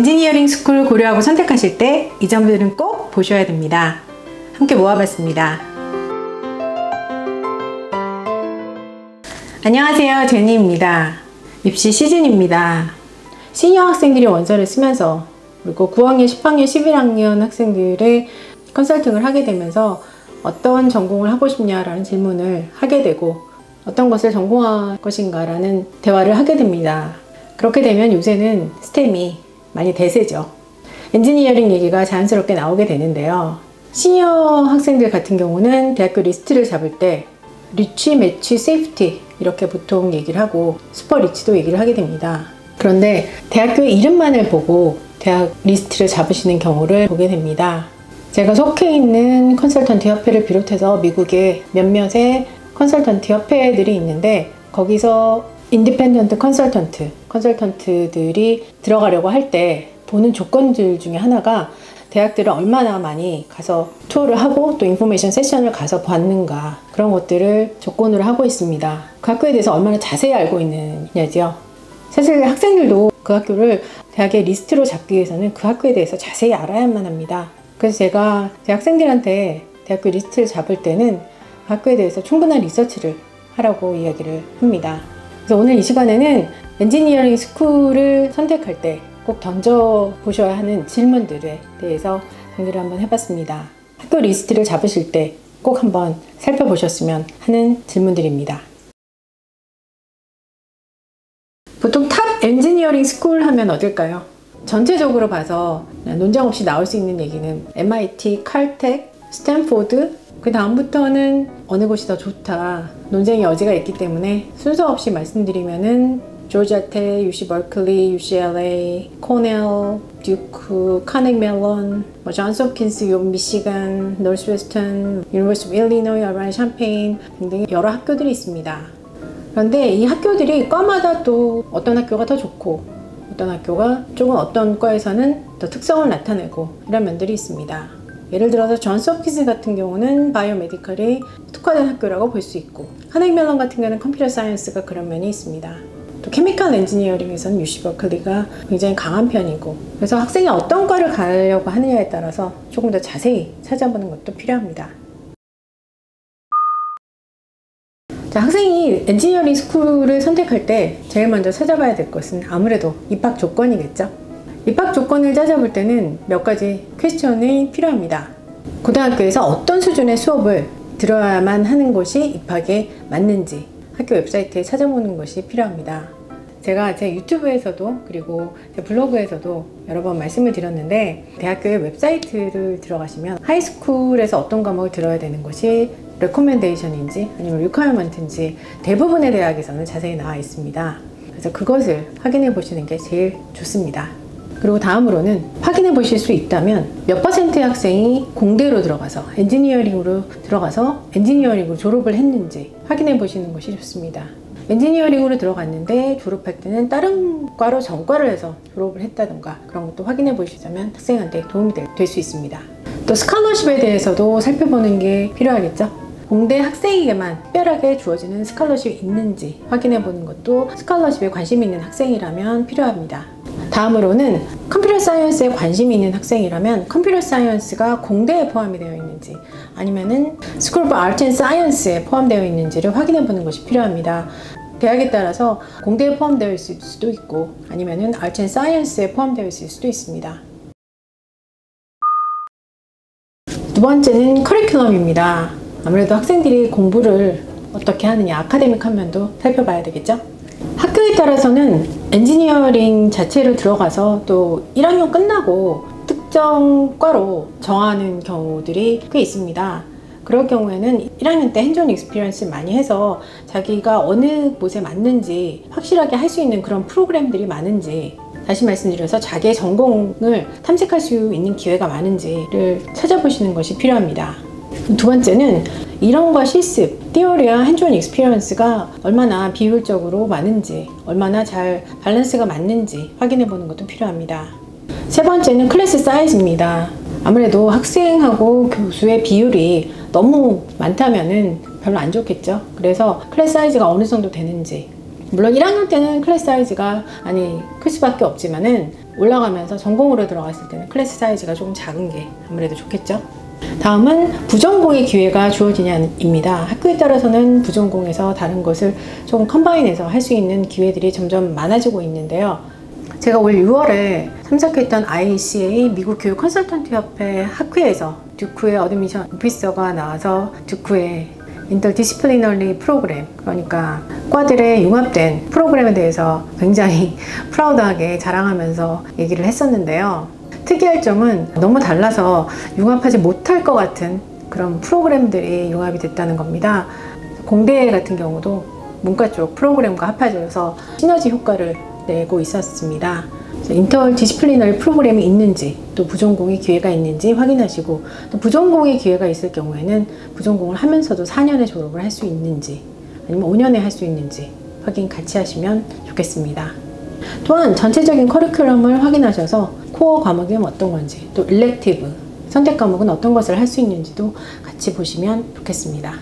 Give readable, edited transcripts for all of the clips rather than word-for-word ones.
엔지니어링 스쿨 고려하고 선택하실 때 이 점들은 꼭 보셔야 됩니다. 함께 모아봤습니다. 안녕하세요, 제니입니다. 입시 시즌입니다. 시니어 학생들이 원서를 쓰면서 그리고 9학년, 10학년, 11학년 학생들의 컨설팅을 하게 되면서 어떤 전공을 하고 싶냐라는 질문을 하게 되고 어떤 것을 전공할 것인가 라는 대화를 하게 됩니다. 그렇게 되면 요새는 스템이 많이 대세죠. 엔지니어링 얘기가 자연스럽게 나오게 되는데요. 시니어 학생들 같은 경우는 대학교 리스트를 잡을 때 리치, 매치, 세이프티 이렇게 보통 얘기를 하고 슈퍼 리치도 얘기를 하게 됩니다. 그런데 대학교의 이름만을 보고 대학 리스트를 잡으시는 경우를 보게 됩니다. 제가 속해 있는 컨설턴트 협회를 비롯해서 미국의 몇몇의 컨설턴트 협회들이 있는데 거기서 인디펜던트 컨설턴트들이 들어가려고 할 때 보는 조건들 중에 하나가 대학들을 얼마나 많이 가서 투어를 하고 또 인포메이션 세션을 가서 받는가, 그런 것들을 조건으로 하고 있습니다. 그 학교에 대해서 얼마나 자세히 알고 있느냐죠. 사실 학생들도 그 학교를 대학의 리스트로 잡기 위해서는 그 학교에 대해서 자세히 알아야만 합니다. 그래서 제가 제 학생들한테 대학교 리스트를 잡을 때는 그 학교에 대해서 충분한 리서치를 하라고 이야기를 합니다. 그래서 오늘 이 시간에는 엔지니어링 스쿨을 선택할 때 꼭 던져보셔야 하는 질문들에 대해서 정리를 한번 해봤습니다. 학교 리스트를 잡으실 때 꼭 한번 살펴보셨으면 하는 질문들입니다. 보통 탑 엔지니어링 스쿨 하면 어딜까요? 전체적으로 봐서 논쟁 없이 나올 수 있는 얘기는 MIT, 칼텍, 스탠포드, 그 다음부터는 어느 곳이 더 좋다, 논쟁의 여지가 있기 때문에 순서 없이 말씀드리면은 조지아텍, UC 버클리, UCLA, 코넬, 듀크, 카네기 멜론, 존스 홉킨스, 미시간, 노스웨스턴, 유니버시티 오브 일리노이, 어바인 샴페인 등등 여러 학교들이 있습니다. 그런데 이 학교들이 과마다 또 어떤 학교가 더 좋고 어떤 학교가 조금 어떤 과에서는 더 특성을 나타내고 이런 면들이 있습니다. 예를 들어서 존스 홉킨스 같은 경우는 바이오메디컬이 특화된 학교라고 볼 수 있고, 카네기 멜론 같은 경우는 컴퓨터 사이언스가 그런 면이 있습니다. 또 케미컬 엔지니어링에서는 UC 버클리가 굉장히 강한 편이고, 그래서 학생이 어떤 과를 가려고 하느냐에 따라서 조금 더 자세히 찾아보는 것도 필요합니다. 자, 학생이 엔지니어링 스쿨을 선택할 때 제일 먼저 찾아봐야 될 것은 아무래도 입학 조건이겠죠. 입학 조건을 찾아볼 때는 몇 가지 퀘스천이 필요합니다. 고등학교에서 어떤 수준의 수업을 들어야만 하는 것이 입학에 맞는지 학교 웹사이트에 찾아보는 것이 필요합니다. 제가 제 유튜브에서도 그리고 제 블로그에서도 여러 번 말씀을 드렸는데, 대학교의 웹사이트를 들어가시면 하이스쿨에서 어떤 과목을 들어야 되는 것이 레코멘데이션인지 아니면 리퀘어먼트인지 대부분의 대학에서는 자세히 나와 있습니다. 그래서 그것을 확인해 보시는 게 제일 좋습니다. 그리고 다음으로는 확인해 보실 수 있다면 몇 퍼센트의 학생이 공대로 들어가서 엔지니어링으로 들어가서 엔지니어링으로 졸업을 했는지 확인해 보시는 것이 좋습니다. 엔지니어링으로 들어갔는데 졸업할 때는 다른 과로 전과를 해서 졸업을 했다던가 그런 것도 확인해 보시자면 학생한테 도움이 될 수 있습니다. 또 스칼러십에 대해서도 살펴보는 게 필요하겠죠. 공대 학생에게만 특별하게 주어지는 스칼러십이 있는지 확인해 보는 것도 스칼러십에 관심이 있는 학생이라면 필요합니다. 다음으로는 컴퓨터 사이언스에 관심이 있는 학생이라면 컴퓨터 사이언스가 공대에 포함이 되어 있는지 아니면은 스쿨 오브 아트 앤 사이언스에 포함되어 있는지를 확인해 보는 것이 필요합니다. 대학에 따라서 공대에 포함되어 있을 수도 있고 아니면은 아트 앤 사이언스에 포함되어 있을 수도 있습니다. 두 번째는 커리큘럼입니다. 아무래도 학생들이 공부를 어떻게 하느냐, 아카데믹한 면도 살펴봐야 되겠죠. 학교에 따라서는 엔지니어링 자체를 들어가서 또 1학년 끝나고 특정 과로 정하는 경우들이 꽤 있습니다. 그럴 경우에는 1학년 때 핸즈온 익스피리언스를 많이 해서 자기가 어느 곳에 맞는지 확실하게 할 수 있는 그런 프로그램들이 많은지, 다시 말씀드려서 자기의 전공을 탐색할 수 있는 기회가 많은지를 찾아보시는 것이 필요합니다. 두 번째는 이론과 실습, 티오리와 핸즈온 익스피리언스가 얼마나 비율적으로 많은지, 얼마나 잘 밸런스가 맞는지 확인해 보는 것도 필요합니다. 세 번째는 클래스 사이즈입니다. 아무래도 학생하고 교수의 비율이 너무 많다면은 별로 안 좋겠죠. 그래서 클래스 사이즈가 어느 정도 되는지, 물론 1학년 때는 클래스 사이즈가 많이 클 수밖에 없지만은 올라가면서 전공으로 들어갔을 때는 클래스 사이즈가 조금 작은 게 아무래도 좋겠죠. 다음은 부전공의 기회가 주어지냐입니다. 학교에 따라서는 부전공에서 다른 것을 조금 컴바인해서 할 수 있는 기회들이 점점 많아지고 있는데요. 제가 올 6월에 참석했던 IACA 미국 교육 컨설턴트 협회 학회에서 듀크의 어드미션 오피서가 나와서 듀크의 인터디시플리너리 프로그램, 그러니까 과들의 융합된 프로그램에 대해서 굉장히 프라우드하게 자랑하면서 얘기를 했었는데요. 특이할 점은 너무 달라서 융합하지 못할 것 같은 그런 프로그램들이 융합이 됐다는 겁니다. 공대 같은 경우도 문과 쪽 프로그램과 합해져서 시너지 효과를 내고 있었습니다. 인터디시플리너리 프로그램이 있는지, 또 부전공의 기회가 있는지 확인하시고, 또 부전공의 기회가 있을 경우에는 부전공을 하면서도 4년에 졸업을 할 수 있는지 아니면 5년에 할 수 있는지 확인 같이 하시면 좋겠습니다. 또한 전체적인 커리큘럼을 확인하셔서 코어 과목은 어떤 건지, 또 일렉티브 선택 과목은 어떤 것을 할 수 있는지도 같이 보시면 좋겠습니다.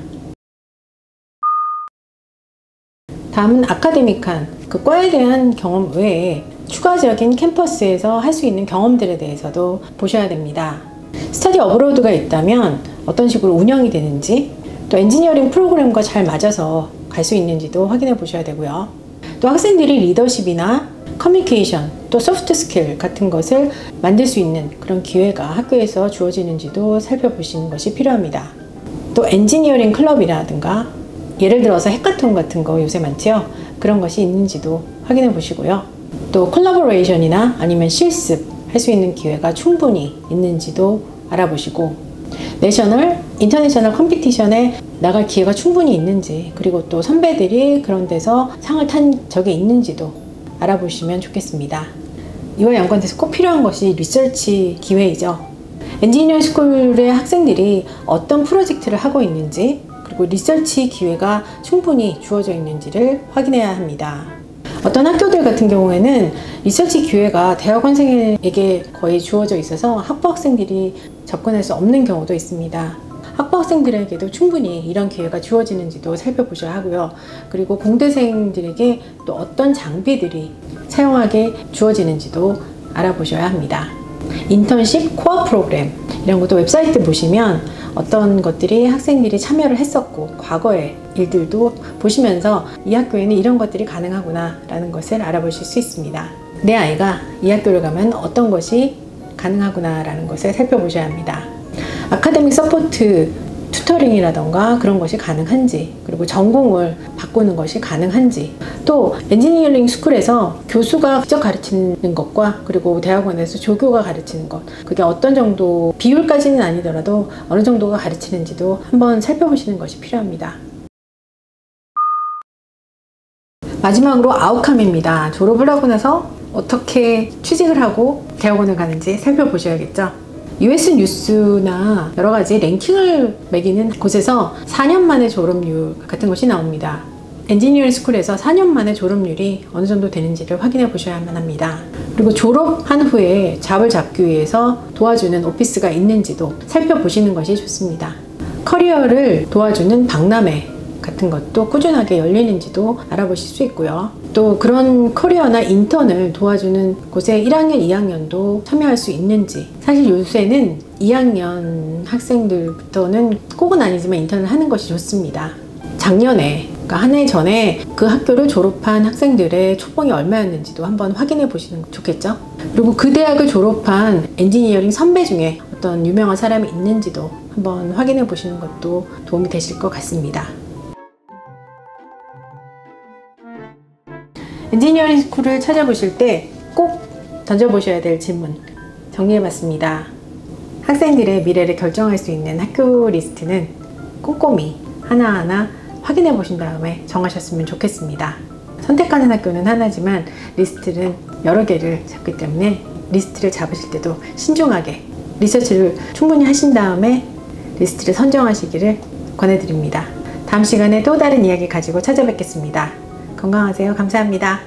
다음은 아카데믹한 그 과에 대한 경험 외에 추가적인 캠퍼스에서 할 수 있는 경험들에 대해서도 보셔야 됩니다. 스터디 어브로드가 있다면 어떤 식으로 운영이 되는지, 또 엔지니어링 프로그램과 잘 맞아서 갈 수 있는지도 확인해 보셔야 되고요. 또 학생들이 리더십이나 커뮤니케이션, 또 소프트 스킬 같은 것을 만들 수 있는 그런 기회가 학교에서 주어지는지도 살펴보시는 것이 필요합니다. 또 엔지니어링 클럽이라든가 예를 들어서 해카톤 같은 거 요새 많죠? 그런 것이 있는지도 확인해 보시고요. 또 콜라보레이션이나 아니면 실습 할 수 있는 기회가 충분히 있는지도 알아보시고, 내셔널, 인터내셔널 컴피티션에 나갈 기회가 충분히 있는지, 그리고 또 선배들이 그런 데서 상을 탄 적이 있는지도 알아보시면 좋겠습니다. 이와 연관돼서 꼭 필요한 것이 리서치 기회이죠. 엔지니어링 스쿨의 학생들이 어떤 프로젝트를 하고 있는지, 그리고 리서치 기회가 충분히 주어져 있는지를 확인해야 합니다. 어떤 학교들 같은 경우에는 리서치 기회가 대학원생에게 거의 주어져 있어서 학부 학생들이 접근할 수 없는 경우도 있습니다. 학부 학생들에게도 충분히 이런 기회가 주어지는지도 살펴보셔야 하고요. 그리고 공대생들에게 또 어떤 장비들이 사용하게 주어지는지도 알아보셔야 합니다. 인턴십 코어 프로그램 이런 것도 웹사이트 보시면 어떤 것들이 학생들이 참여를 했었고 과거의 일들도 보시면서 이 학교에는 이런 것들이 가능하구나 라는 것을 알아보실 수 있습니다. 내 아이가 이 학교를 가면 어떤 것이 가능하구나 라는 것을 살펴보셔야 합니다. 아카데믹 서포트 튜터링이라던가 그런 것이 가능한지, 그리고 전공을 바꾸는 것이 가능한지, 또 엔지니어링 스쿨에서 교수가 직접 가르치는 것과 그리고 대학원에서 조교가 가르치는 것, 그게 어떤 정도 비율까지는 아니더라도 어느 정도가 가르치는지도 한번 살펴보시는 것이 필요합니다. 마지막으로 아웃컴입니다. 졸업을 하고 나서 어떻게 취직을 하고 대학원을 가는지 살펴보셔야겠죠. US 뉴스나 여러 가지 랭킹을 매기는 곳에서 4년 만에 졸업률 같은 것이 나옵니다. 엔지니어링 스쿨에서 4년 만에 졸업률이 어느 정도 되는지를 확인해 보셔야만 합니다. 그리고 졸업한 후에 잡을 잡기 위해서 도와주는 오피스가 있는지도 살펴보시는 것이 좋습니다. 커리어를 도와주는 박람회 같은 것도 꾸준하게 열리는지도 알아보실 수 있고요. 또 그런 커리어나 인턴을 도와주는 곳에 1학년, 2학년도 참여할 수 있는지, 사실 요새는 2학년 학생들부터는 꼭은 아니지만 인턴을 하는 것이 좋습니다. 작년에, 그러니까 한 해 전에 그 학교를 졸업한 학생들의 초봉이 얼마였는지도 한번 확인해 보시는 게 좋겠죠. 그리고 그 대학을 졸업한 엔지니어링 선배 중에 어떤 유명한 사람이 있는지도 한번 확인해 보시는 것도 도움이 되실 것 같습니다. 엔지니어링 스쿨을 찾아보실 때 꼭 던져보셔야 될 질문 정리해봤습니다. 학생들의 미래를 결정할 수 있는 학교 리스트는 꼼꼼히 하나하나 확인해 보신 다음에 정하셨으면 좋겠습니다. 선택하는 학교는 하나지만 리스트는 여러 개를 잡기 때문에 리스트를 잡으실 때도 신중하게 리서치를 충분히 하신 다음에 리스트를 선정하시기를 권해드립니다. 다음 시간에 또 다른 이야기 가지고 찾아뵙겠습니다. 건강하세요. 감사합니다.